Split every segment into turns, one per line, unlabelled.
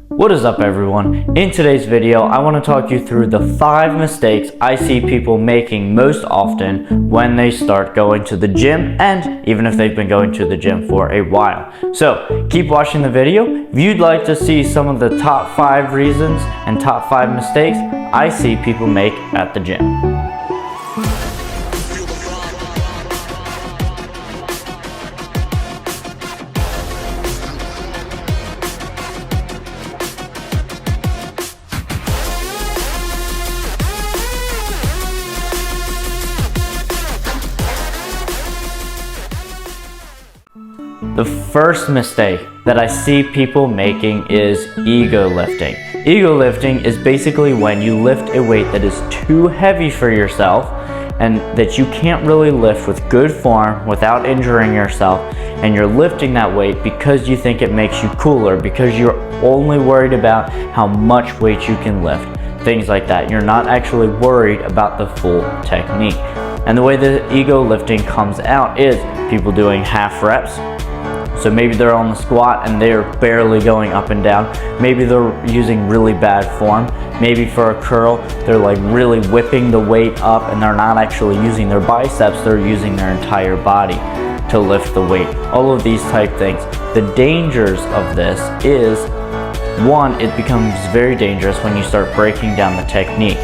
What is up, everyone? In today's video, I want to talk you through the 5 mistakes I see people making most often when they start going to the gym, and even if they've been going to the gym for a while. So keep watching the video. If you'd like to see some of the top 5 reasons and top 5 mistakes I see people make at the gym. The first mistake that I see people making is ego lifting. Ego lifting is basically when you lift a weight that is too heavy for yourself and that you can't really lift with good form without injuring yourself, and you're lifting that weight because you think it makes you cooler, because you're only worried about how much weight you can lift, things like that. You're not actually worried about the full technique. And the way the ego lifting comes out is people doing half reps. So maybe they're on the squat and they're barely going up and down. Maybe they're using really bad form. Maybe for a curl, they're like really whipping the weight up and they're not actually using their biceps, they're using their entire body to lift the weight. All of these type things. The dangers of this is, one, it becomes very dangerous when you start breaking down the technique.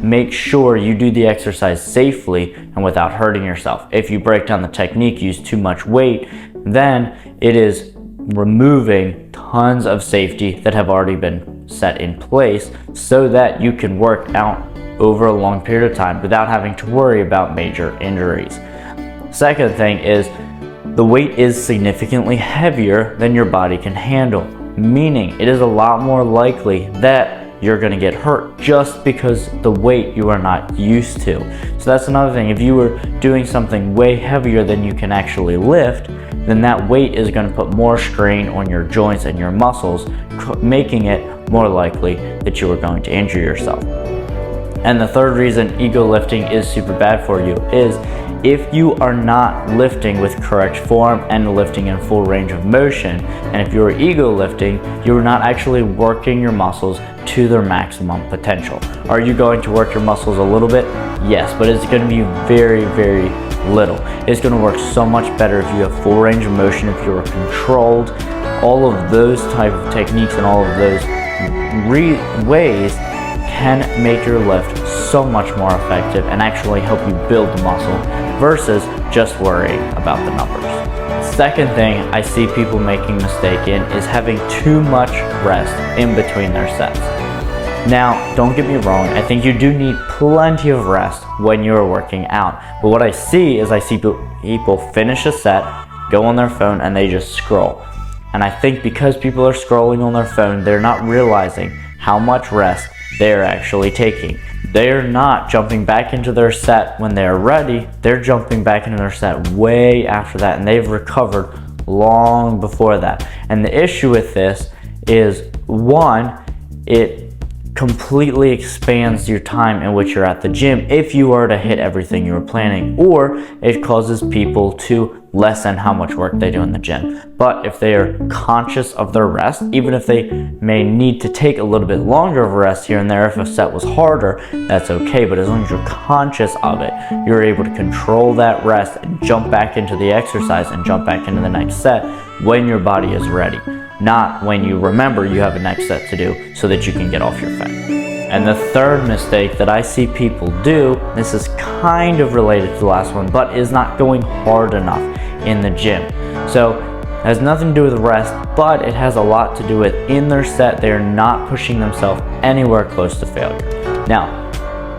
Make sure you do the exercise safely and without hurting yourself. If you break down the technique, use too much weight, then it is removing tons of safety that have already been set in place so that you can work out over a long period of time without having to worry about major injuries. Second thing is, the weight is significantly heavier than your body can handle, meaning it is a lot more likely that you're going to get hurt just because the weight you are not used to. So that's another thing. If you were doing something way heavier than you can actually lift, then that weight is going to put more strain on your joints and your muscles, making it more likely that you are going to injure yourself. And the third reason ego lifting is super bad for you is if you are not lifting with correct form and lifting in full range of motion, and if you're ego lifting, you're not actually working your muscles to their maximum potential. Are you going to work your muscles a little bit? Yes, but it's going to be very, very little. It's going to work so much better if you have full range of motion, if you're controlled. All of those type of techniques and all of those ways can make your lift so much more effective and actually help you build the muscle versus just worrying about the numbers. Second thing I see people making a mistake in is having too much rest in between their sets. Now, don't get me wrong, I think you do need plenty of rest when you're working out. But what I see people finish a set, go on their phone, and they just scroll. And I think because people are scrolling on their phone, they're not realizing how much rest they're actually taking. They're not jumping back into their set when they're ready. They're jumping back into their set way after that, and they've recovered long before that. And the issue with this is, one, it completely expands your time in which you're at the gym if you are to hit everything you were planning, or it causes people to lessen how much work they do in the gym. But if they are conscious of their rest, even if they may need to take a little bit longer of a rest here and there, if a set was harder, that's okay. But as long as you're conscious of it, you're able to control that rest and jump back into the exercise and jump back into the next set when your body is ready, not when you remember you have a next set to do so that you can get off your phone. And the third mistake that I see people do, this is kind of related to the last one, but is not going hard enough in the gym. So it has nothing to do with rest, but it has a lot to do with in their set, they're not pushing themselves anywhere close to failure. Now,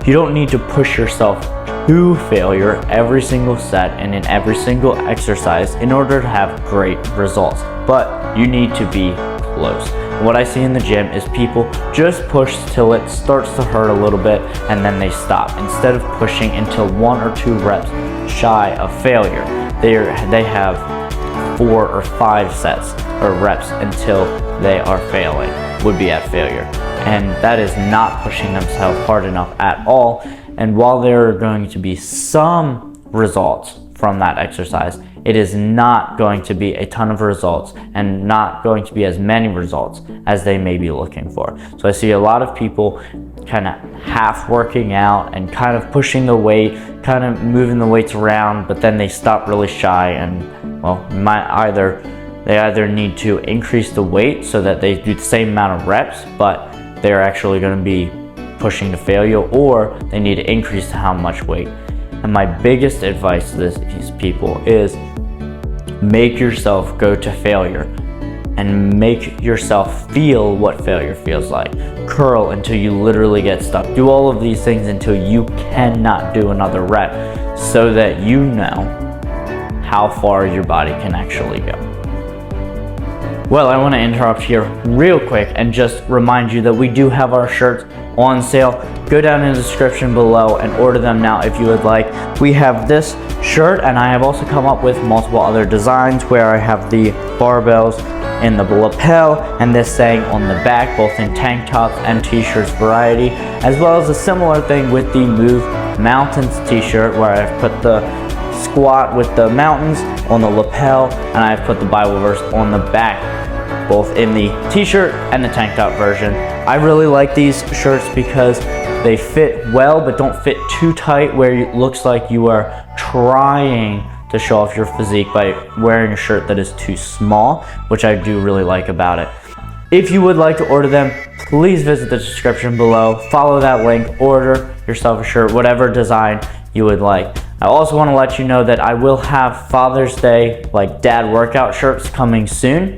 you don't need to push yourself to failure every single set and in every single exercise in order to have great results, but you need to be close. What I see in the gym is people just push till it starts to hurt a little bit and then they stop, instead of pushing until 1 or 2 reps shy of failure. They have 4 or 5 sets or reps until they are failing, would be at failure. And that is not pushing themselves hard enough at all. And while there are going to be some results from that exercise, it is not going to be a ton of results and not going to be as many results as they may be looking for. So I see a lot of people kind of half working out and kind of pushing the weight, kind of moving the weights around, but then they stop really shy and, well, they either need to increase the weight so that they do the same amount of reps, but they're actually going to be pushing to failure, or they need to increase how much weight. And my biggest advice to these people is make yourself go to failure and make yourself feel what failure feels like. Curl until you literally get stuck. Do all of these things until you cannot do another rep so that you know how far your body can actually go. Well, I want to interrupt here real quick and just remind you that we do have our shirts on sale. Go down in the description below and order them now if you would like. We have this shirt, and I have also come up with multiple other designs where I have the barbells in the lapel and this saying on the back, both in tank tops and t-shirts variety, as well as a similar thing with the Move Mountains t-shirt where I've put the squat with the mountains on the lapel and I've put the Bible verse on the back, both in the t-shirt and the tank top version. I really like these shirts because they fit well but don't fit too tight where it looks like you are trying to show off your physique by wearing a shirt that is too small, which I do really like about it. If you would like to order them, please visit the description below, follow that link, order yourself a shirt, whatever design you would like. I also want to let you know that I will have Father's Day, like dad workout shirts coming soon.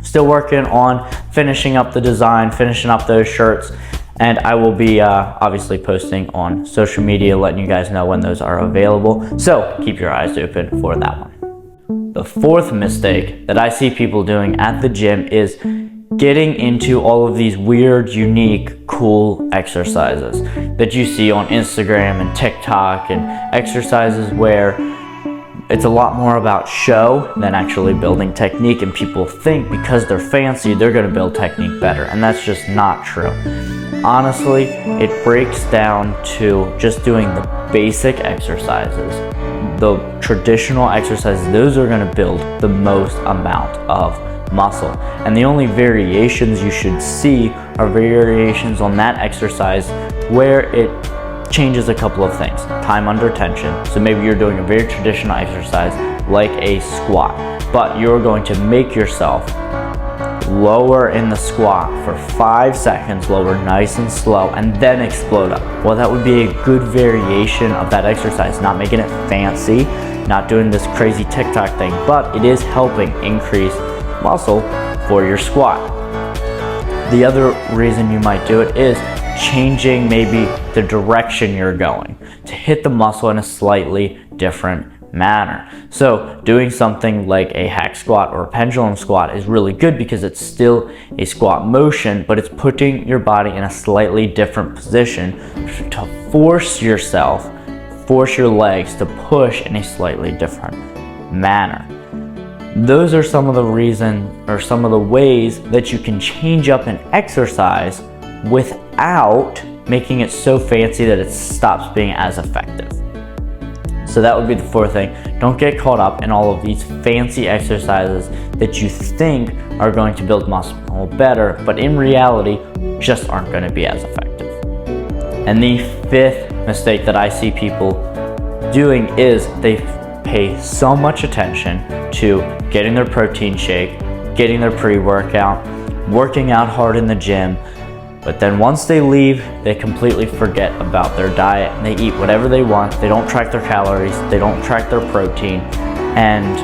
Still working on finishing up the design, finishing up those shirts, and I will be obviously posting on social media, letting you guys know when those are available. So keep your eyes open for that one. The fourth mistake that I see people doing at the gym is getting into all of these weird, unique, cool exercises that you see on Instagram and TikTok, and exercises where it's a lot more about show than actually building technique, and people think because they're fancy, they're going to build technique better, and that's just not true. Honestly, it breaks down to just doing the basic exercises. The traditional exercises, those are going to build the most amount of muscle, and the only variations you should see are variations on that exercise where it changes a couple of things. Time under tension, so maybe you're doing a very traditional exercise like a squat, but you're going to make yourself lower in the squat for 5 seconds, lower nice and slow, and then explode up. Well, that would be a good variation of that exercise, not making it fancy, not doing this crazy TikTok thing, but it is helping increase muscle for your squat. The other reason you might do it is changing maybe the direction you're going to hit the muscle in a slightly different manner. So doing something like a hack squat or a pendulum squat is really good because it's still a squat motion, but it's putting your body in a slightly different position to force your legs to push in a slightly different manner. Those are some of the reasons or some of the ways that you can change up an exercise without making it so fancy that it stops being as effective. So that would be the fourth thing. Don't get caught up in all of these fancy exercises that you think are going to build muscle better, but in reality just aren't going to be as effective. And the fifth mistake that I see people doing is they pay so much attention to getting their protein shake, getting their pre-workout, working out hard in the gym, but then once they leave, they completely forget about their diet and they eat whatever they want. They don't track their calories, they don't track their protein, and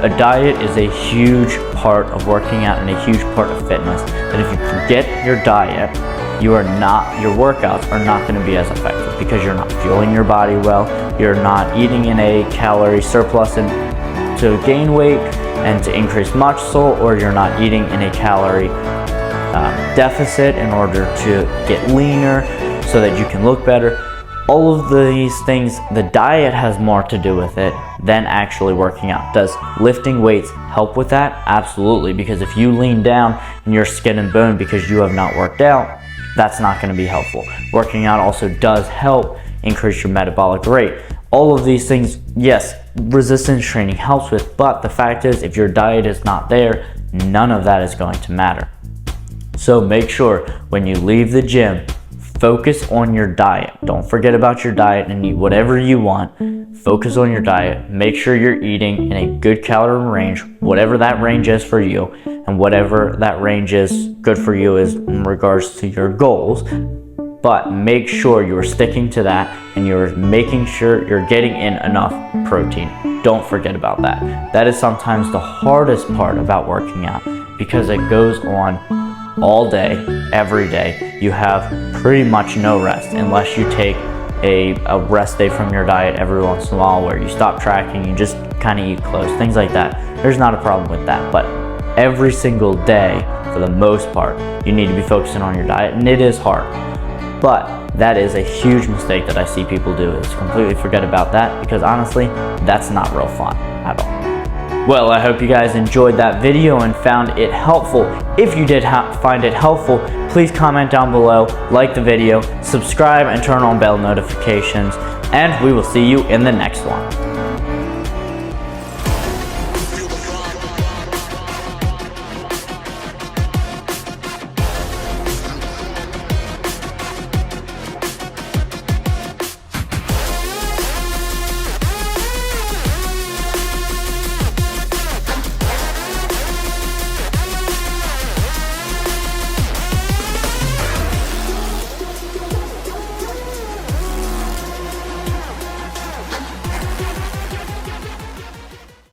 a diet is a huge part of working out and a huge part of fitness. And if you forget your diet, your workouts are not going to be as effective because you're not fueling your body well, you're not eating in a calorie surplus to gain weight and to increase muscle, or you're not eating in a calorie deficit in order to get leaner so that you can look better. All of these things, the diet has more to do with it than actually working out. Does lifting weights help with that? Absolutely, because if you lean down and you're skin and bone because you have not worked out, that's not going to be helpful. Working out also does help increase your metabolic rate. All of these things, yes, resistance training helps with, but the fact is, if your diet is not there, none of that is going to matter. So make sure when you leave the gym, focus on your diet. Don't forget about your diet and eat whatever you want. Focus on your diet. Make sure you're eating in a good calorie range, whatever that range is for you, and whatever that range is good for you is in regards to your goals. But make sure you're sticking to that and you're making sure you're getting in enough protein. Don't forget about that. That is sometimes the hardest part about working out because it goes on all day, every day. You have pretty much no rest unless you take a rest day from your diet every once in a while where you stop tracking, you just kind of eat close, things like that. There's not a problem with that, but every single day, for the most part, you need to be focusing on your diet, and it is hard. But that is a huge mistake that I see people do, is completely forget about that, because honestly, that's not real fun at all. Well, I hope you guys enjoyed that video and found it helpful. If you did find it helpful, please comment down below, like the video, subscribe, and turn on bell notifications, and we will see you in the next one.